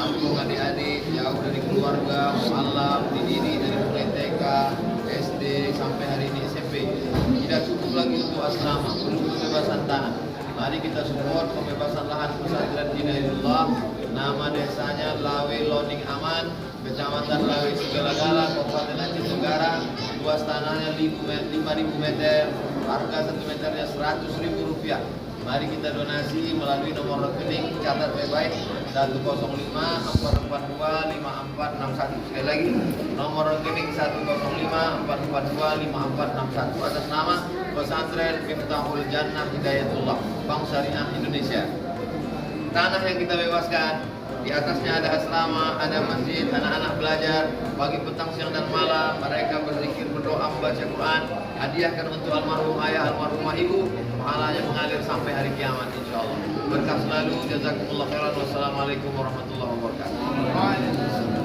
menampung adik-adik jauh dari keluarga, mualaf, dididik dari mulai TK, SD sampai hari ini SMP. Tidak cukup lagi untuk asrama, perlu kebebasan tanah. Mari kita support pembebasan lahan pesantren Hidayatullah. Nama desanya Lawe Loning Aman, Kecamatan Lawe Sigalagala, Kabupaten Aceh Tenggara. Luas tanahnya 5.000 meter, harga 1 meternya Rp100.000. Mari kita donasi melalui nomor rekening, catat baik-baik, 105-442-5461. Sekali lagi, nomor rekening 105-442-5461 atas nama Pesantren Miftahul Jannah Hidayatullah, Bank Syariah Indonesia. Tanah yang kita bebaskan, di atasnya ada asrama, ada masjid, anak-anak belajar pagi, petang, siang dan malam. Mereka berzikir, berdoa, membaca Quran. Hadiahkan untuk almarhum ayah, almarhumah ibu, pahalanya mengalir sampai hari kiamat insyaallah. Berkah selalu, jazakumullah khairan. Wassalamualaikum warahmatullahi wabarakatuh.